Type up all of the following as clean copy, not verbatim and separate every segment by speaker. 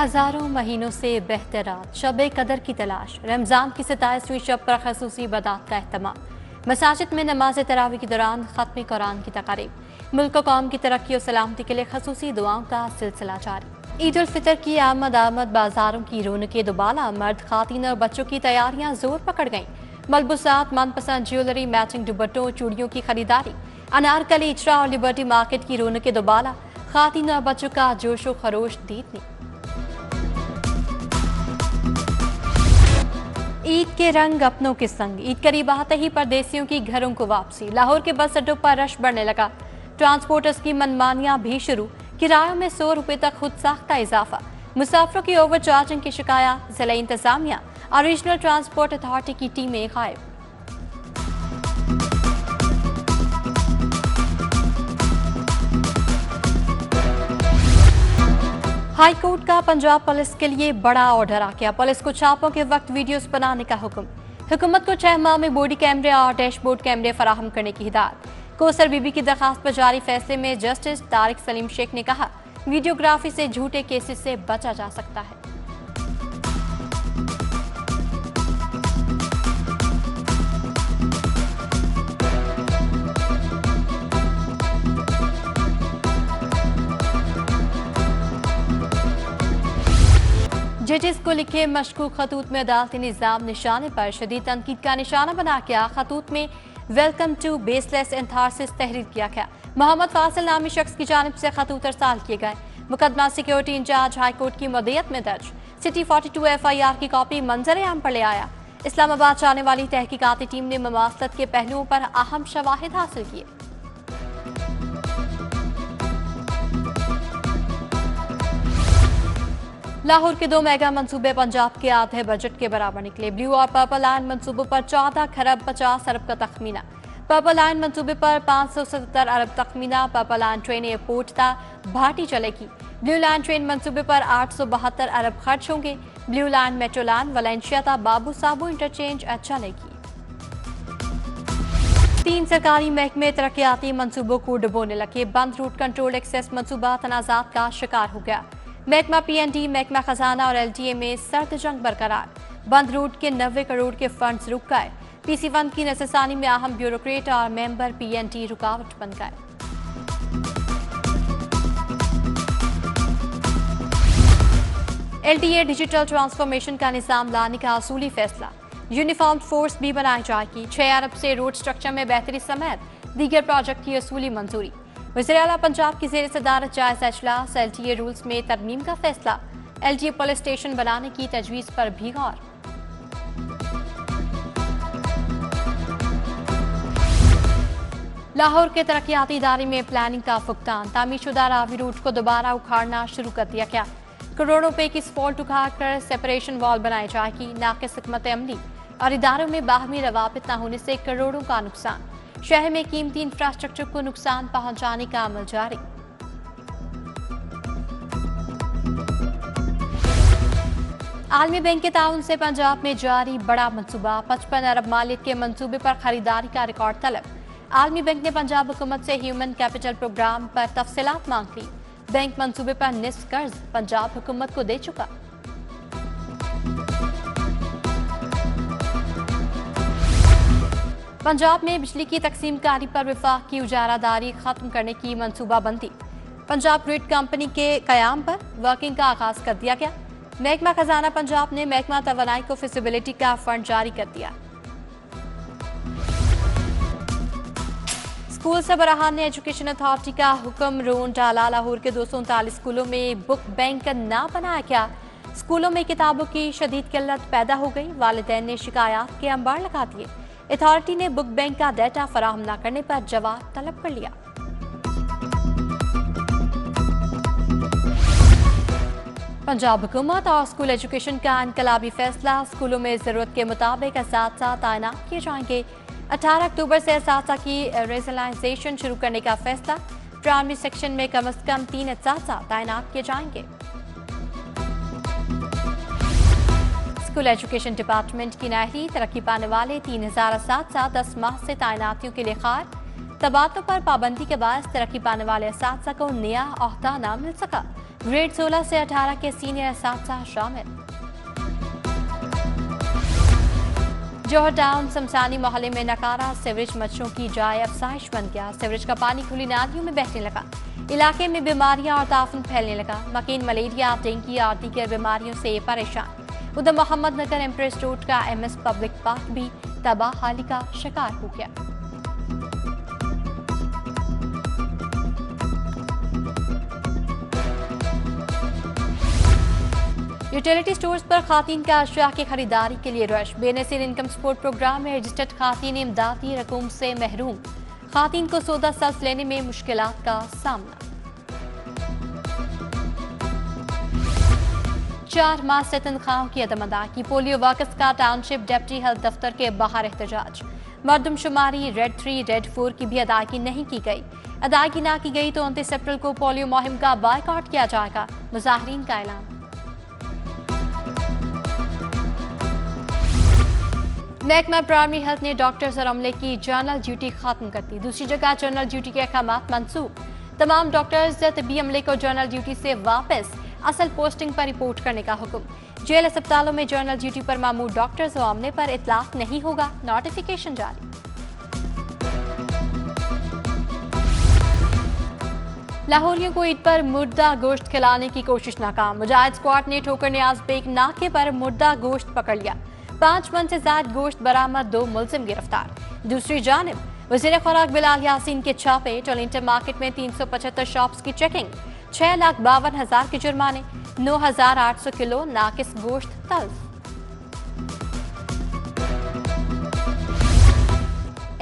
Speaker 1: हजारों महीनों से बेहतर रात शब कदर की तलाश, रमजान की 27वीं शब पर खसूसी इबादत का अहतमाम, मसाजिद में नमाज तरावी के दौरान खत्म कुरान की तकारीब, मुल्क व कौम की तरक्की और सलामती के लिए खसूसी दुआओं का सिलसिला जारी। ईद उल फितर की आमद बाजारों की रौनकें दुबाला, मर्द खातिन और बच्चों की तैयारियां जोर पकड़ गईं। मलबूसात, मनपसंद ज्वेलरी, मैचिंग दुपट्टों, चूड़ियों की खरीदारी, अनारकली, इचरा और लिबर्टी मार्केट की रौनकें दुबाला, खातिन और बच्चों का जोशो खरोश दीदनी। ईद के रंग अपनों के संग, ईद करीब आते ही परदेसियों की घरों को वापसी, लाहौर के बस अड्डों पर रश बढ़ने लगा। ट्रांसपोर्टर्स की मनमानियां भी शुरू, किरायों में 100 रुपए तक खुद साख्ता इजाफा, मुसाफिरों की ओवर चार्जिंग की शिकायत, जिला इंतजामिया और रीजनल ट्रांसपोर्ट अथॉरिटी की टीमें गायब। हाई कोर्ट का पंजाब पुलिस के लिए बड़ा ऑर्डर आ गया। पुलिस को छापों के वक्त वीडियोस बनाने का हुक्म, हुकूमत को 6 माह में बॉडी कैमरे और डैशबोर्ड कैमरे फराहम करने की हिदायत। कोसर बीबी की दरखास्त पर जारी फैसले में जस्टिस तारिक सलीम शेख ने कहा, वीडियोग्राफी से झूठे केसेस से बचा जा सकता है। जजेस को लिखे मशकूक खतूत में अदालती निजाम निशाने पर शदीद तनकीद का निशाना बना के खतूत में वेलकम टू बेसलेस एंथारसिस तहरीर किया गया। मोहम्मद फासिल नामी शख्स की जानिब से खतूत अरसाल किए गए। मुकदमा सिक्योरिटी इंचार्ज हाईकोर्ट की मदीयत में दर्ज। सिटी 42 FIR की कॉपी मंजर आम पर ले आया। इस्लामाबाद जाने वाली तहकीकाती टीम ने ममासलत के पहलुओं पर अहम शवाहिद हासिल किए। लाहौर के 2 मेगा मंसूबे पंजाब के आधे बजट के बराबर निकले। ब्लू और पर्पल लाइन मंसूबों पर 14 खरब 50 अरब का तखमीना। पर्पल लाइन मंसूबे पर 577 अरब तखमीना। पर्पल लाइन ट्रेन एयरपोर्ट तक भाटी चलेगी। ब्लू लाइन ट्रेन मंसूबे पर 872 अरब खर्च होंगे। Blue line metro line Valencia तक बाबू साबू इंटरचेंज चलेगी। 3 सरकारी महकमे तरक्याती मंसूबों को डुबोने लगे। बंद रूट कंट्रोल एक्सेस मंसूबा तनाजात का शिकार हो गया। महकमा PND, महकमा खजाना और LTA में सर्द जंग बरकरार। बंद रूट के 90 करोड़ के फंड्स रुक गए। PC1 की नजरसानी में अहम ब्यूरोक्रेट और मेंबर PND रुकावट बन गए। LTA डिजिटल ट्रांसफॉर्मेशन का निजाम लाने का असूली फैसला। यूनिफॉर्म फोर्स भी बनाई जाएगी। 6 अरब से रोड स्ट्रक्चर में बेहतरी समेत दीगर प्रोजेक्ट की असूली मंजूरी। वज़ीर आला पंजाब की ज़ेर सदारत जायजा इजलास। LTA रूल्स में तरमीम का फैसला। LTA पुलिस स्टेशन बनाने की तजवीज़ पर भी गौर। लाहौर के तरक्याती इदारे में प्लानिंग का फुकतान। तामीरशुदा रावी रूट को दोबारा उखाड़ना शुरू कर दिया गया। करोड़ों रुपए की स्फॉल्ट उखाड़कर सेपरेशन वॉल बनाई जाएगी। नाकिस हिकमत अमली और इदारों में बाहमी रवाबित न होने से करोड़ों का नुकसान। शहर में कीमती इंफ्रास्ट्रक्चर को नुकसान पहुंचाने का अमल जारी। आलमी बैंक के ताउन से पंजाब में जारी बड़ा मंसूबा। 55 अरब मालियत के मंसूबे पर खरीदारी का रिकॉर्ड तलब। आलमी बैंक ने पंजाब हुकूमत से ह्यूमन कैपिटल प्रोग्राम पर तफसीलात मांग ली। बैंक मंसूबे पर निस्फ कर्ज पंजाब हुकूमत को दे चुका। पंजाब में बिजली की तकसीमकारी पर विफाक की उजारादारी खत्म करने की मंसूबाबंदी। पंजाब ग्रिड कंपनी के कयाम पर वर्किंग का आगाज कर दिया गया। महकमा खजाना पंजाब ने महकमा तवानाई को फिजिबिलिटी का फंड जारी कर दिया। स्कूल सरबराहान ने एजुकेशन अथॉरिटी का हुक्म रोन डाला। लाहौर के 239 स्कूलों में बुक बैंक न बनाया गया। स्कूलों में किताबों की शदीद किल्लत पैदा हो गई। वालिदैन ने शिकायत के अंबार लगा दिए। अथॉरिटी ने बुक बैंक का डाटा फराहम न करने पर जवाब तलब कर लिया। पंजाब हुकूमत और स्कूल एजुकेशन का इनकलाबी फैसला। स्कूलों में जरूरत के मुताबिक असातिज़ा तैनात किए जाएंगे। 18 अक्टूबर से असातिज़ा की रेजलाइजेशन शुरू करने का फैसला। प्राइमरी सेक्शन में कम से कम 3 असातिज़ा तैनात किए जाएंगे। स्कूल एजुकेशन डिपार्टमेंट की नाहरी तरक्की पाने वाले 3000 असातिज़ा 10 माह से तैनातियों के लिए खार। तबादलों पर पाबंदी के बाद तरक्की पाने वाले असातिज़ा को नया ओहदा न मिल सका। ग्रेड 16 से 18 के सीनियर असातिज़ा शामिल। जौहर टाउन शमशानी मोहल्ले में नकारा सीवरेज मच्छरों की जाय अफसाइश बन गया। सीवरेज का पानी खुली नालियों में बहने लगा। इलाके में बीमारियां और ताफून फैलने लगा। मकीन मलेरिया, डेंगू और दीगर बीमारियों से परेशान। उधर मोहम्मद नगर एम्प्रेस रोड का MS पब्लिक पार्क भी तबाहाली का शिकार हो गया। यूटिलिटी स्टोर्स पर खातीन का अशिया की खरीदारी के लिए रश। बेनसीर इनकम सपोर्ट प्रोग्राम में रजिस्टर्ड खातीन इमदादी रकूम से महरूम। खातीन को सौदा सब्ज लेने में मुश्किलात का सामना। 4 माह से तनख्वाहों की अदम अदायगी। पोलियो वर्कर्स का टाउनशिप डिप्टी हेल्थ दफ्तर के बाहर एहतजाज। मरदमशुमारी रेड 3, रेड 4 की भी अदायगी नहीं की गई। अदायगी ना की गई तो 29 अप्रैल को पोलियो मुहिम का बायकॉट किया जाएगा। मुजाहिरीन का ऐलान। महकमा प्राइमरी हेल्थ ने डॉक्टर्स और अमले की जर्नल ड्यूटी खत्म कर दी। दूसरी जगह जर्नल ड्यूटी के अहकामात मंसूख। तमाम डॉक्टर्स तबी अमले को जर्नल ड्यूटी से वापस असल पोस्टिंग पर रिपोर्ट करने का हुक्म। जेल अस्पतालों में जर्नल ड्यूटी पर मामूर डॉक्टर्स और अमले पर इतलाक नहीं होगा। नोटिफिकेशन जारी। लाहौरियों को ईद पर मुर्दा गोश्त खिलाने की कोशिश नाकाम। मुजाहिद स्क्वाड ने ठोकर न्याज बेग नाके पर मुर्दा गोश्त पकड़ लिया। 5 मन से ज्यादा गोश्त बरामद, 2 मुलजिम गिरफ्तार। दूसरी जानिब वज़ीर खुराक बिलाल यासीन के छापे। टोलिंटन मार्केट में 375 शॉप्स की चेकिंग। 6,52,000 के जुर्माने। 9,800 किलो नाकिस गोश्त तल्फ।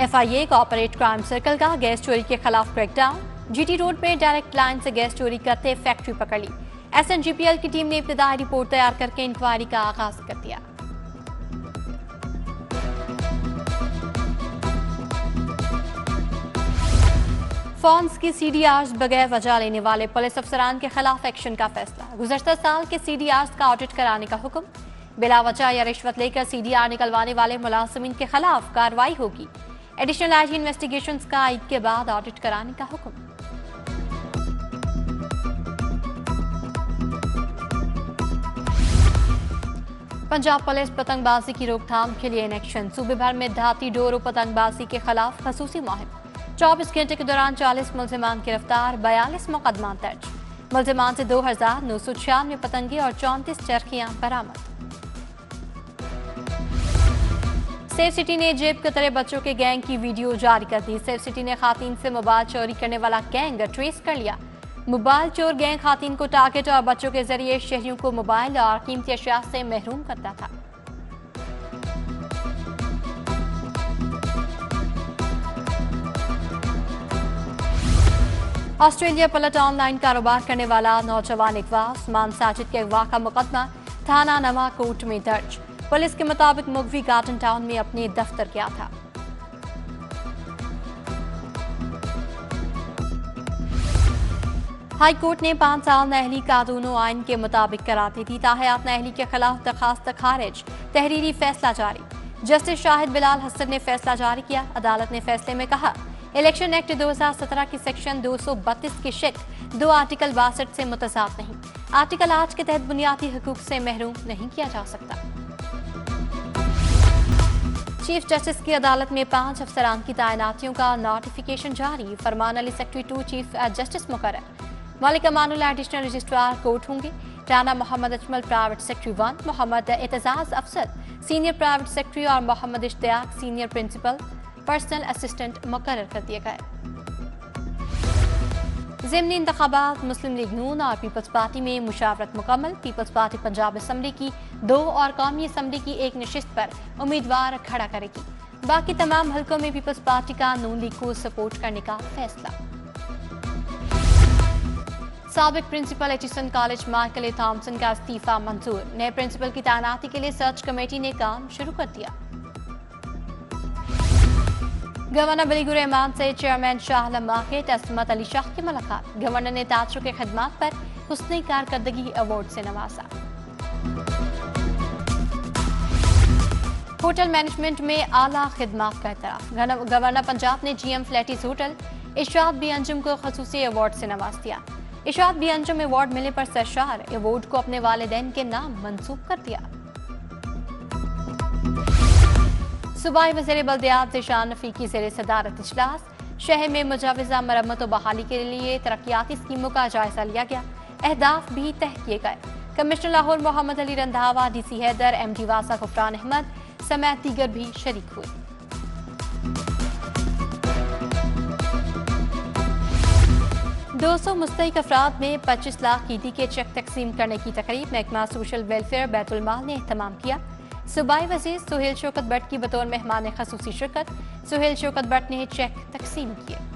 Speaker 1: FIA कॉर्पोरेट क्राइम सर्कल का गैस चोरी के खिलाफ क्रैकडाउन। GT रोड पे डायरेक्ट लाइन से गैस चोरी करते फैक्ट्री पकड़ ली। SNGPL की टीम ने इब्तिदाई रिपोर्ट तैयार करके इंक्वायरी का आगाज कर दिया। फोन्स की CDRs बगैर वजह लेने वाले पुलिस अफसरान के खिलाफ एक्शन का फैसला। गुज़श्ता साल के CDRs का ऑडिट कराने का हुक्म। बिला वजह या रिश्वत लेकर CDR निकलवाने वाले मुलाजिमीन के खिलाफ कार्रवाई होगी। एडिशनल IG इन्वेस्टिगेशंस का ईद के बाद ऑडिट कराने का हुक्म। पंजाब पुलिस पतंगबाजी की रोकथाम के लिए इन एक्शन। सूबे भर में धाती डोर पतंगबाजी के खिलाफ खसूसी मुहिम। 24 घंटे के दौरान 40 मुलजिमान गिरफ्तार, 42 मुकदमा दर्ज। मुलजिमान से 2,996 पतंगे और 34 चरखियां बरामद। सेफ सिटी ने जेब कतरे बच्चों के गैंग की वीडियो जारी कर दी। सेफ सिटी ने खातीन से मोबाइल चोरी करने वाला गैंग ट्रेस कर लिया। मोबाइल चोर गैंग खातीन को टारगेट और बच्चों के जरिए शहरियों को मोबाइल और कीमती अशिया से महरूम करता था। ऑस्ट्रेलिया पलट ऑनलाइन कारोबार करने वाला नौजवान अगवा। उस्मान साजिद के अगवा का मुकदमा थाना नवा कोर्ट में दर्ज। पुलिस के मुताबिक मुगवी गार्डन टाउन में अपने दफ्तर गया था। हाई कोर्ट ने 5 साल नाअहली कानून आइन के मुताबिक करार दे दी। ताहयात नाअहली के खिलाफ दरखास्त खारिज, तहरीरी फैसला जारी। जस्टिस शाहिद बिलाल हसन ने फैसला जारी किया। अदालत ने फैसले में कहा, इलेक्शन एक्ट 2017 की सेक्शन 232 की शिक 2 आर्टिकल 62 से मुतजाद नहीं। आर्टिकल 8 के तहत बुनियादी हकूक से महरूम नहीं किया जा सकता। चीफ जस्टिस की अदालत में 5 अफसरान की तैनातियों का नोटिफिकेशन जारी। Farman Ali secretary 2 chief justice मुकर्रर। Malik Amanul additional registrar court होंगे। राना मोहम्मद अजमल प्राइवेट सेक्रेटरी 1, मोहम्मद एतजाज अफसर सीनियर प्राइवेट सेक्रेटरी और Mohammad Ishtiaq senior principal personal assistant मुकर्रर कर दिए गए। ज़िमनी इंतखाबात मुस्लिम लीग नून और पीपल्स पार्टी में मुशावरत मुकम्मल। पीपल्स पार्टी पंजाब असम्बली की 2 और कौमी असम्बली की 1 नशिस्त पर उम्मीदवार खड़ा करेगी। बाकी तमाम हलकों में पीपल्स पार्टी का नून लीग को सपोर्ट करने का फैसला। साबिक प्रिंसिपल एचिसन कॉलेज माइकल ए थॉमसन का इस्तीफा मंजूर। नए प्रिंसिपल की तैनाती के लिए सर्च कमेटी ने काम शुरू कर दिया। गवर्नर बलीगुर रहमान से चेयरमैन शाह आलम मार्केट असमत अली शाह की मुलाकात। गवर्नर ने ताजरों की खिदमत पर हुस्न कारकर्दगी अवार्ड से नवाजा। होटल मैनेजमेंट में आला खिदमत का एतराफ। गवर्नर पंजाब ने GM फ्लैटीज होटल इशरात बी अंजुम को खसूसी अवार्ड से नवाज दिया। इशरात बी अंजुम अवार्ड मिलने पर सरशार अवार्ड को अपने वालिदैन के नाम मंसूब कर दिया। सूबाई वज़ीर बल्दियात ज़ीशान रफ़ीकी ज़ेरे सदारत इजलास। शहर में मुजाविजा मरम्मत और बहाली के लिए तरक्याती स्कीमों का जायजा लिया गया, अहदाफ भी तय किए गए। Commissioner Lahore Mohammad Ali Randhawa, DC Haider, MD वासा गुफरान अहमद समेत दीगर भी शरीक हुए। 200 मुस्तहिक अफराद में 25 लाख ईदी के चेक तकसीम करने की तकरीब महकमा सोशल वेलफेयर बैतुल माल ने एहतमाम किया। सूबाई वज़ीर सुहेल शौकत भट्ट की बतौर मेहमान खसूसी शिरकत। सुहेल शौकत भट्ट ने चेक तकसीम किए।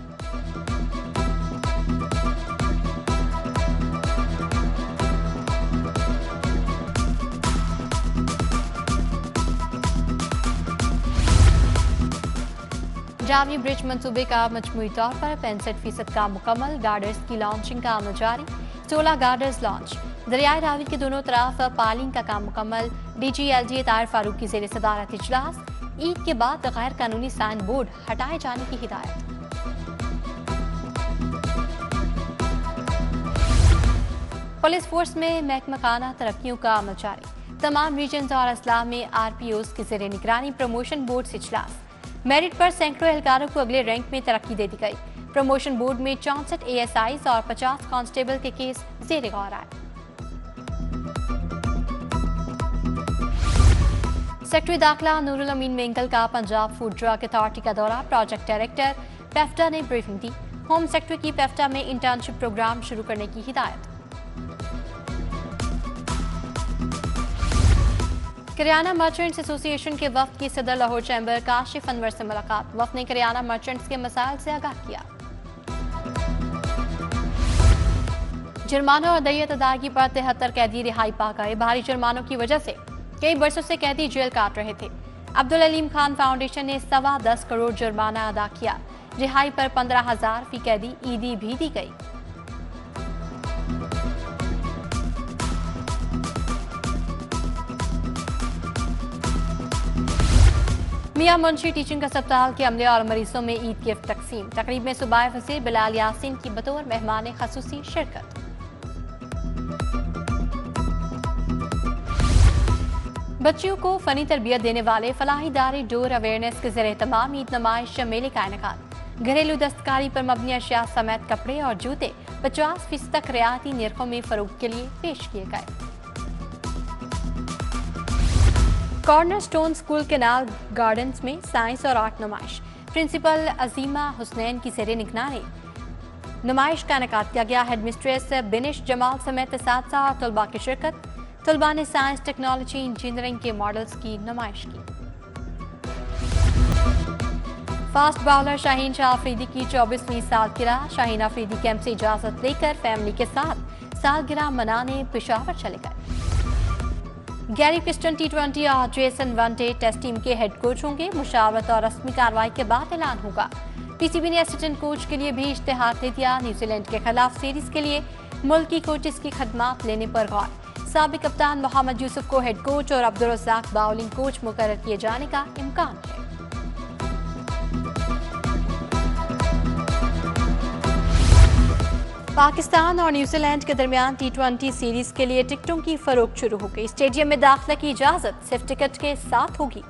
Speaker 1: जावी ब्रिज मंसूबे का मजमूई तौर पर 65% का मुकम्मल। गार्डर्स की लॉन्चिंग का अमल जारी। 16 गार्डर्स लॉन्च। दरियाए रावी के दोनों तरफ पालिंग का काम मुकम्मल। DG LGA ताहिर फारूक की ज़ेरे सदारत इजलास। ईद के बाद गैर कानूनी साइन बोर्ड हटाए जाने की हिदायत। पुलिस फोर्स में महकमाना तरक्कियों का अमल जारी। तमाम रीजन और अजला में RPOs की ज़ेरे निगरानी प्रमोशन बोर्ड से इजलास। मेरिट पर सैकड़ों एहलकारों को अगले रैंक में तरक्की दे दी गई। प्रमोशन बोर्ड में 64 ASIs और 50 कांस्टेबल के केस ज़ेरे गौर आए। सेक्रेटरी दाखिला नूरुल अमीन मेंगल का पंजाब फूड ड्रग अथॉरिटी का दौरा। प्रोजेक्ट डायरेक्टर पेफ्टा ने ब्रीफिंग दी। होम सेक्रेटरी की पेफ्टा में इंटर्नशिप प्रोग्राम शुरू करने की हिदायत। करियाना मर्चेंट्स एसोसिएशन के वफ्द की सदर लाहौर चैम्बर काशिफ अनवर से मुलाकात। वफ्द ने करियाना मर्चेंट्स के मसाइल से आगाह किया। जुर्माना और दैयत अदायगी पर 73 कैदी रिहाई पा गए। भारी जुर्मानों की वजह से कई बरसों से कैदी जेल काट रहे थे। अब्दुल अलीम खान फाउंडेशन ने 10.25 करोड़ जुर्माना अदा किया। रिहाई पर 15,000 फी कैदी ईदी भी दी गई। मियां मुंशी टीचिंग अस्पताल के अमले और मरीजों में ईद गिफ्ट तकसीम। तकरीब में सूबाई वज़ीर बिलाल यासीन की बतौर मेहमान खसूसी शिरकत। बच्चियों को फनी तरबियत देने वाले फलाही इदारे डोर अवेयरनेस के ज़रिए तमाम ईद नुमाइश मेले का इनेकाद। घरेलू दस्तकारी पर मबनी अशिया समेत कपड़े और जूते 50% तक रियायती निर्खों में फरोख्त के लिए पेश किए गए। Corner stone school canal gardens में साइंस और आर्ट नुमाइश। प्रिंसिपल अजीमा हुसनैन की ज़ेरे निगरानी नुमाइश का इनेकाद किया गया। हेड मिस्ट्रेस बिनिश जमाल समेत साथ और तलबा की शिरकत। तलबा ने साइंस, टेक्नोलॉजी, इंजीनियरिंग के मॉडल्स की नुमाइश की। फास्ट बॉलर शाहीन शाह अफरीदी की 24वीं सालगिरह। शाहीन अफरीदी कैंप से इजाजत लेकर फैमिली के साथ सालगिरह मनाने पेशावर चले गए। गैरी क्रिस्टन T20 और जेसन वनडे टेस्ट टीम के हेड कोच होंगे। मुशावरत और रस्मी कार्रवाई के बाद ऐलान होगा। PCB ने असिस्टेंट कोच के लिए भी इश्तेहार दे दिया। न्यूजीलैंड के खिलाफ सीरीज के लिए मुल्की कोचेस की खदमात लेने पर गौर। साबिक कप्तान मोहम्मद यूसुफ को हेड कोच और अब्दुल रज़ाक बाउलिंग कोच मुकर्रर किए जाने का इम्कान है। पाकिस्तान और न्यूजीलैंड के दरमियान T20 सीरीज के लिए टिकटों की फरोख्त शुरू हो गई। स्टेडियम में दाखिले की इजाजत सिर्फ टिकट के साथ होगी।